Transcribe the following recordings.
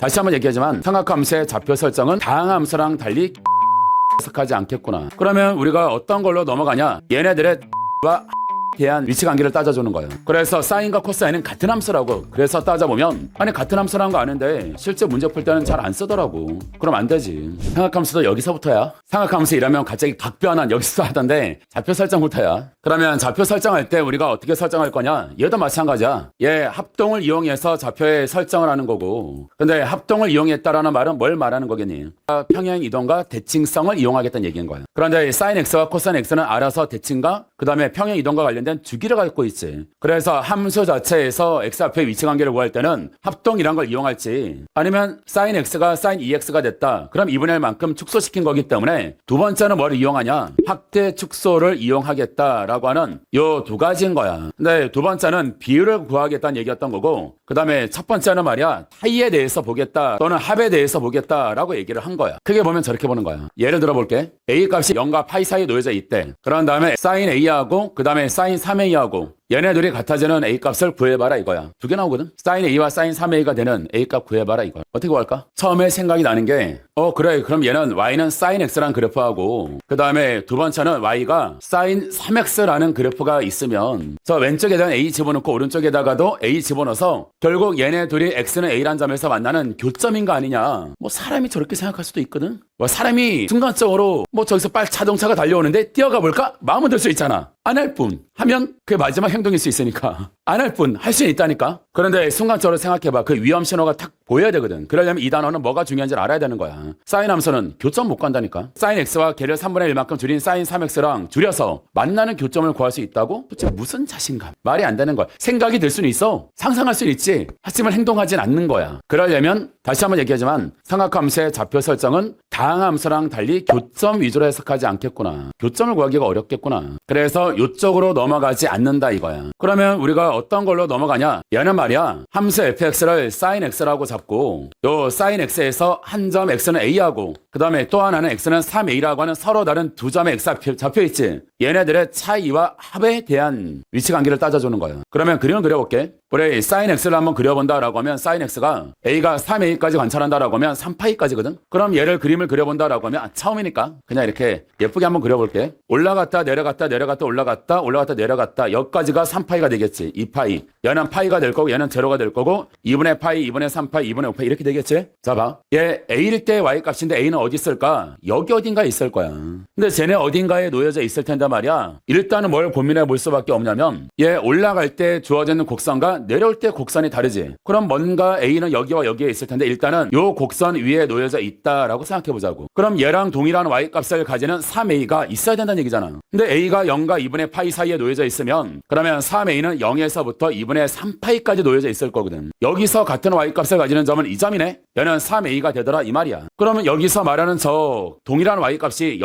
다시 한번 얘기하지만 삼각함수의 좌표 설정은 다항함수랑 달리 해석하지 않겠구나. 그러면 우리가 어떤 걸로 넘어가냐? 얘네들의 와 대한 위치관계를 따져주는 거예요. 그래서 사인과 코사인은 같은 함수라고. 그래서 따져보면 아니 같은 함수라는 거 아는데 실제 문제 풀 때는 잘 안 쓰더라고. 그럼 안 되지. 삼각함수도 여기서부터야. 삼각함수 이라면 갑자기 각변환 여기서 하던데 좌표 설정부터야. 그러면 좌표 설정할 때 우리가 어떻게 설정할 거냐? 얘도 마찬가지야. 얘 합동을 이용해서 좌표에 설정을 하는 거고. 근데 합동을 이용했다라는 말은 뭘 말하는 거겠니? 평행 이동과 대칭성을 이용하겠다는 얘기인 거야. 그런데 사인 x와 코사인 x는 알아서 대칭과 그 다음에 평행 이동과 관련된 주기를 갖고 있지. 그래서 함수 자체에서 x 앞에 위치관계를 구할 때는 합동이란 걸 이용할지 아니면 사인 x가 사인 2x가 됐다. 그럼 2분의 1만큼 축소시킨 거기 때문에 두 번째는 뭘 이용하냐? 확대 축소를 이용하겠다라고 하는 요 두 가지인 거야. 근데 두 번째는 비율을 구하겠다는 얘기였던 거고 그 다음에 첫 번째는 말이야 파이에 대해서 보겠다 또는 합에 대해서 보겠다라고 얘기를 한 거야. 크게 보면 저렇게 보는 거야. 예를 들어 볼게. a 값이 0과 파이 사이에 놓여져 있대. 그런 다음에 사인 a하고 그 다음에 사인 3a하고 얘네들이 같아지는 A값을 구해봐라 이거야. 두 개 나오거든. 사인 A와 사인 3A가 되는 A값 구해봐라 이거야. 어떻게 구할까? 처음에 생각이 나는 게 그래 그럼 얘는 Y는 사인 X라는 그래프하고 그 다음에 두 번째는 Y가 사인 3X라는 그래프가 있으면 저 왼쪽에다가 A 집어넣고 오른쪽에다가도 A 집어넣어서 결국 얘네 둘이 X는 A라는 점에서 만나는 교점인 거 아니냐. 뭐 사람이 저렇게 생각할 수도 있거든. 뭐 사람이 순간적으로 뭐 저기서 빨리 자동차가 달려오는데 뛰어가 볼까? 마음은 들 수 있잖아. 안 할 뿐 하면 그게 마지막 행동일 수 있으니까 안 할 뿐 할 수 있다니까. 그런데 순간적으로 생각해봐. 그 위험 신호가 탁 보여야 되거든. 그러려면 이 단어는 뭐가 중요한지를 알아야 되는 거야. 사인 함수는 교점 못 간다니까. 사인 x와 걔를 3분의 1만큼 줄인 사인 3x랑 줄여서 만나는 교점을 구할 수 있다고? 도대체 무슨 자신감. 말이 안 되는 거야. 생각이 들 수는 있어. 상상할 수는 있지. 하지만 행동하진 않는 거야. 그러려면 다시 한번 얘기하지만 삼각함수의 좌표 설정은 다항함수랑 달리 교점 위주로 해석하지 않겠구나. 교점을 구하기가 어렵겠구나. 그래서 요쪽으로 넘어가지 않는다 이거야. 그러면 우리가 어떤 걸로 넘어가냐? 얘는 말이야 함수 fx를 sin x라고 잡고 요 sin x에서 한 점 x는 a하고 그 다음에 또 하나는 x는 3a라고 하는 서로 다른 두 점의 x 잡혀있지. 얘네들의 차이와 합에 대한 위치관계를 따져주는 거야. 그러면 그림을 그려볼게. 우리 sin x를 한번 그려본다라고 하면 sin x가 a가 3a까지 관찰한다라고 하면 3파이까지거든. 그럼 얘를 그림을 그려본다라고 하면 처음이니까 그냥 이렇게 예쁘게 한번 그려볼게. 올라갔다 내려갔다 내려갔다 올라갔다 올라갔다 내려갔다 여기까지가 3파이가 되겠지. 2파이. 얘는 파이가 될 거고 얘는 제로가 될 거고 2분의 파이 2분의 3파이 2분의 5파이 이렇게 되겠지. 자 봐. 얘 a일 때 y 값인데 a는 어디 있을까? 여기 어딘가에 있을 거야. 근데 쟤네 어딘가에 놓여져 있을 텐데 말이야. 일단은 뭘 고민해 볼 수밖에 없냐면 얘 올라갈 때 주어지는 곡선과 내려올 때 곡선이 다르지. 그럼 뭔가 A는 여기와 여기에 있을 텐데 일단은 요 곡선 위에 놓여져 있다라고 생각해 보자고. 그럼 얘랑 동일한 Y값을 가지는 3A가 있어야 된다는 얘기잖아. 근데 A가 0과 2분의 파이 사이에 놓여져 있으면 그러면 3A는 0에서부터 2분의 3파이까지 놓여져 있을 거거든. 여기서 같은 Y값을 가지는 점은 이 점이네. 얘는 3A가 되더라 이 말이야. 그러면 여기서 말하는 저 동일한 Y값이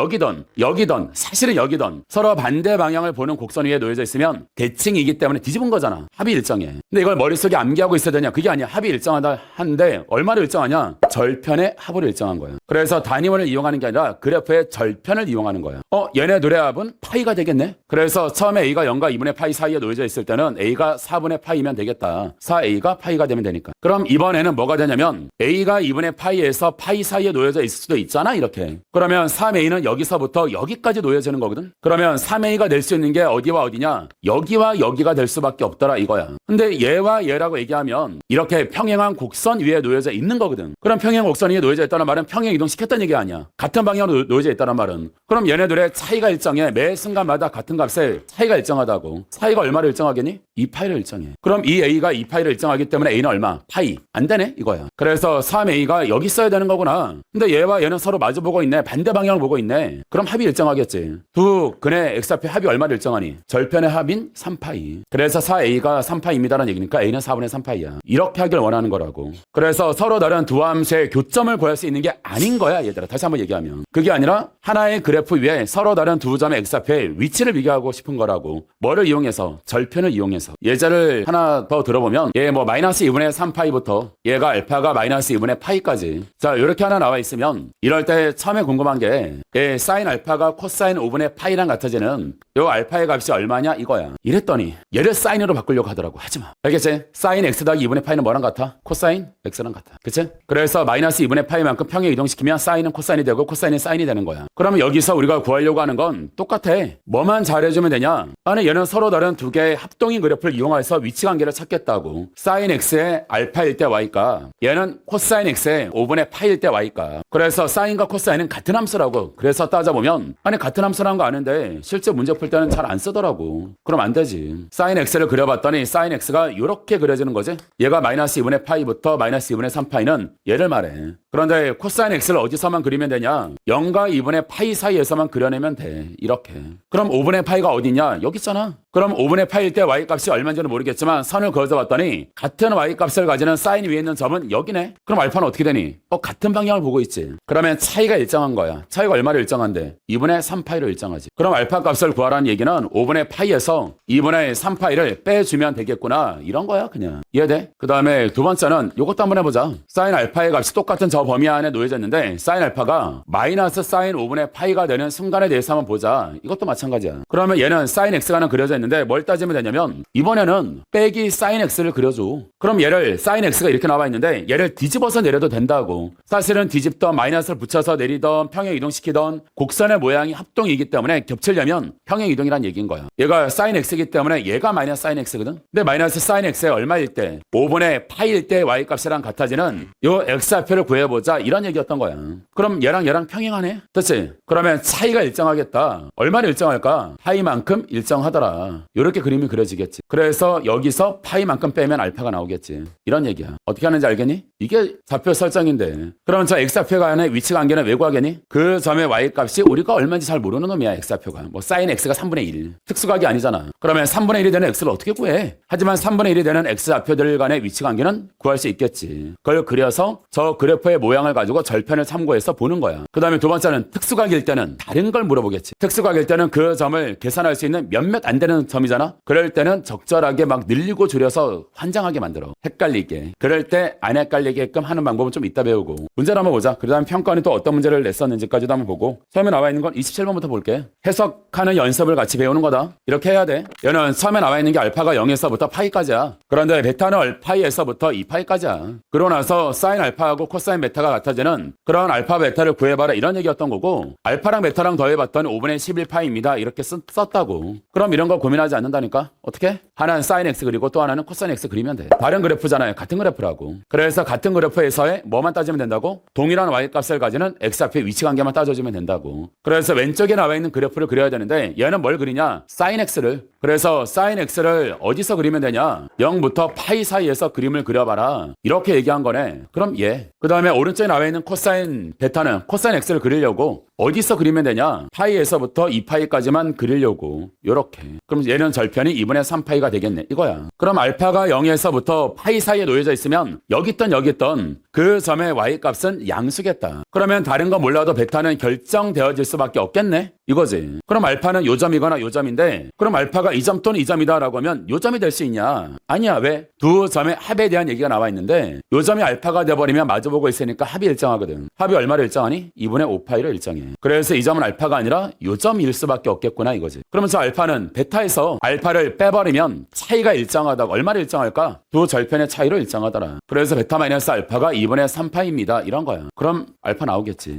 여기든 사실은 여기든 서로 반대 방향을 보는 곡선 위에 놓여져 있으면 대칭이기 때문에 뒤집은 거잖아. 합이 일정해. 근데 이걸 머릿속에 암기하고 있어야 되냐? 그게 아니야. 합이 일정하다 하는데 얼마를 일정하냐? 절편의 합을 일정한 거야. 그래서 단위원을 이용하는 게 아니라 그래프의 절편을 이용하는 거야. 얘네 둘의 합은 파이가 되겠네? 그래서 처음에 A가 0과 2분의 파이 사이에 놓여져 있을 때는 A가 4분의 파이면 되겠다. 4A가 파이가 되면 되니까. 그럼 이번에는 뭐가 되냐면 A가 2분의 파이에서 파이 사이에 놓여져 있을 수도 있잖아 이렇게. 그러면 3A는 여기서부터 여기까지 놓여지는 거거든. 그러면 3A가 낼 수 있는 게 어디와 어디냐? 여기와 여기가 될 수밖에 없더라 이거야. 근데 얘와 얘라고 얘기하면 이렇게 평행한 곡선 위에 놓여져 있는 거거든. 그럼 평행 곡선 위에 놓여져 있다는 말은 평행 이동시켰다는 얘기 아니야. 같은 방향으로 놓여져 있다는 말은. 그럼 얘네들의 차이가 일정해. 매 순간마다 같은 값에 차이가 일정하다고. 차이가 얼마를 일정하겠니? 2파이를 일정해. 그럼 이 A가 2파이를 일정하기 때문에 A는 얼마? 파이. 안 되네 이거야. 그래서 3A가 여기 있어야 되는 거구나. 근데 얘와 얘는 서로 마주보고 있네. 반대 방향을 보고 있네. 그럼 합이 일정하겠지. 두 근의 x 앞에 합이 얼마를 일정하니? 절편의 합인 3파이. 그래서 4A가 3파이입니다라는 얘기니까 A는 4분의 3파이야. 이렇게 하길 원하는 거라고. 그래서 서로 다른 두 함수의 교점을 구할 수 있는 게 아닌 거야 얘들아. 다시 한번 얘기하면 그게 아니라 하나의 그래프 위에 서로 다른 두 점의 x좌표의 위치를 비교하고 싶은 거라고. 뭐를 이용해서? 절편을 이용해서. 예제를 하나 더 들어보면 얘 뭐 마이너스 2분의 3파이부터 얘가 알파가 마이너스 2분의 파이까지. 자, 이렇게 하나 나와 있으면 이럴 때 처음에 궁금한 게 얘 사인 알파가 코사인 5분의 파이랑 같아지는 요 알파의 값이 얼마냐 이거야. 이랬더니 얘를 사인으로 바꾸려고 하더라고. 하지마. 알겠지? 사인 x 더하기 2분의 파이는 뭐랑 같아? 코사인 x랑 같아. 그치? 그래서 마이너스 2분의 파이만큼 평행 이동시키면 사인은 코사인이 되고 코사인은 사인이 되는 거야. 그러면 여기서 우리가 구하려고 하는 건 똑같아. 뭐만 잘해주면 되냐? 아니 얘는 서로 다른 두 개의 합동인 그래프를 이용해서 위치 관계를 찾겠다고. 사인 x의 알파일 때 y가, 얘는 코사인 x의 5분의 파이일 때 y가. 그래서 사인과 코사인은 같은 함수라고. 그래서 따져보면 아니 같은 함수라는 거 아는데 실제 문제 풀 때는 잘 안 쓰더라고. 그럼 안 되지. 사인 x를 그려봤더니 사인 x가 이렇게 그려지는 거지. 얘가 마이너스 2분의 파이부터 마이너스 2분의 3파이는 얘를 말해. 그런데 코사인 x를 어디서만 그리면 되냐? 0과 2분의 파이 사이에서만 그려내면 돼. 이렇게. 그럼 5분의 파이가 어디냐? 여기 있잖아. 그럼 5분의 파이일 때 y값이 얼마인지는 모르겠지만 선을 그어서 봤더니 같은 y값을 가지는 사인 위에 있는 점은 여기네. 그럼 알파는 어떻게 되니? 같은 방향을 보고 있지. 그러면 차이가 일정한 거야. 차이가 얼마를 일정한데? 2분의 3파이를 일정하지. 그럼 알파 값을 구하라는 얘기는 5분의 파이에서 2분의 3파이를 빼주면 되겠구나. 이런 거야 그냥. 이해돼? 그 다음에 두 번째는 이것도 한번 해보자. 사인 알파의 값이 똑같은 저 범위 안에 놓여져 있는데 사인 알파가 마이너스 사인 5분의 파이가 되는 순간에 대해서 한번 보자. 이것도 마찬가지야. 그러면 얘는 사인 x가는 그려져 있는데 뭘 따지면 되냐면 이번에는 빼기 사인 x를 그려줘. 그럼 얘를 사인 x가 이렇게 나와 있는데 얘를 뒤집어서 내려도 된다고. 사실은 뒤집던 마이너스를 붙여서 내리던 평행 이동시키던 곡선의 모양이 합동이기 때문에 겹치려면 평행 이동이란 얘기인 거야. 얘가 사인 x이기 때문에 얘가 마이너스 사인 x거든. 근데 마이너스 사인 x의 얼마일 때? 5분의 파이일 때 y값이랑 같아지는 요 x좌표를 구해보자. 이런 얘기였던 거야. 그럼 얘랑 평행하네? 됐지? 그러면 차이가 일정하겠다. 얼마나 일정할까? 파이만큼 일정하더라. 이렇게 그림이 그려지겠지. 그래서 여기서 파이만큼 빼면 알파가 나오겠지. 이런 얘기야. 어떻게 하는지 알겠니? 이게 좌표 설정인데. 그럼 저 x좌표가 안에 위치 관계는 왜 구하겠니? 그 점의 y값이 우리가 얼마인지 잘 모르는 놈이야. x좌표가. 뭐 사인 x가 3분의 1. 특수각이 아니잖아. 그러면 3분의 1이 되는 x를 어떻게 구해? 하지만 3분의 1이 되는 x좌표들 간의 위치 관계는 구할 수 있겠지. 그걸 그려서 저 그래프의 모양을 가지고 절편을 참고해서 보는 거야. 그 다음에 두 번째는 특수각일 때는 다른 걸 물어보겠지. 특수각일 때는 그 점을 계산할 수 있는 몇몇 안 되는 점이잖아. 그럴 때는 적절하게 막 늘리고 줄여서 환장하게 만들어. 헷갈리게. 그럴 때 안 헷갈리게끔 하는 방법은 좀 이따 배우고. 문제를 한번 보자. 그 다음 평가는 또 어떤 문제를 냈었는지까지도 한번 보고. 처음에 나와 있는 건 27번부터 볼게. 해석하는 연습을 같이 배우는 거다. 이렇게 해야 돼. 얘는 처음에 나와 있는 게 알파가 0에서부터 파이까지야. 그런데 베타는 파이에서부터 2파이까지야. 그러고 나서 사인 알파하고 코사인 베타가 같아지는 그런 알파 베타를 구해봐라 이런 얘기였던 거고, 알파랑 베타랑 더해봤더니 5분의 11파이입니다. 이렇게 썼다고. 그럼 이런 거 고민하지 않는다니까? 어떻게? 하나는 사인 x 그리고 또 하나는 코사인 x 그리면 돼. 다른 그래프잖아요. 같은 그래프라고. 그래서 같은 그래프에서의 뭐만 따지면 된다고? 동일한 y값을 가지는 x좌표의 위치 관계만 따져주면 된다고. 그래서 왼쪽에 나와 있는 그래프를 그려야 되는데 얘는 뭘 그리냐? 사인 x를. 그래서 사인 x를 어디서 그리면 되냐? 0부터 파이 사이에서 그림을 그려봐라. 이렇게 얘기한 거네. 그럼 얘. 그 다음에 오른쪽에 나와 있는 코사인 베타는 코사인 x를 그리려고 어디서 그리면 되냐? 파이에서부터 2파이까지만 그리려고. 요렇게. 그럼 얘는 절편이 2분의 3파이가 되겠네. 이거야. 그럼 알파가 0에서부터 파이 사이에 놓여져 있으면 여기 있던 그 점의 y값은 양수겠다. 그러면 다른 거 몰라도 베타는 결정되어질 수밖에 없겠네. 이거지. 그럼 알파는 요 점이거나 요 점인데 그럼 알파가 이 점 또는 이 점이다 라고 하면 요 점이 될 수 있냐? 아니야. 왜? 두 점의 합에 대한 얘기가 나와 있는데 요 점이 알파가 돼버리면 마주보고 있으니까 합이 일정하거든. 합이 얼마를 일정하니? 2분의 5파이를 일정해. 그래서 이 점은 알파가 아니라 요 점일 수밖에 없겠구나 이거지. 그러면 저 알파는 베타에서 알파를 빼버리면 차이가 일정하다고. 얼마를 일정할까? 두 절편의 차이로 일정하더라. 그래서 베타 마이너스 알파가 2분의 3파입니다. 이런 거야. 그럼 알파 나오겠지.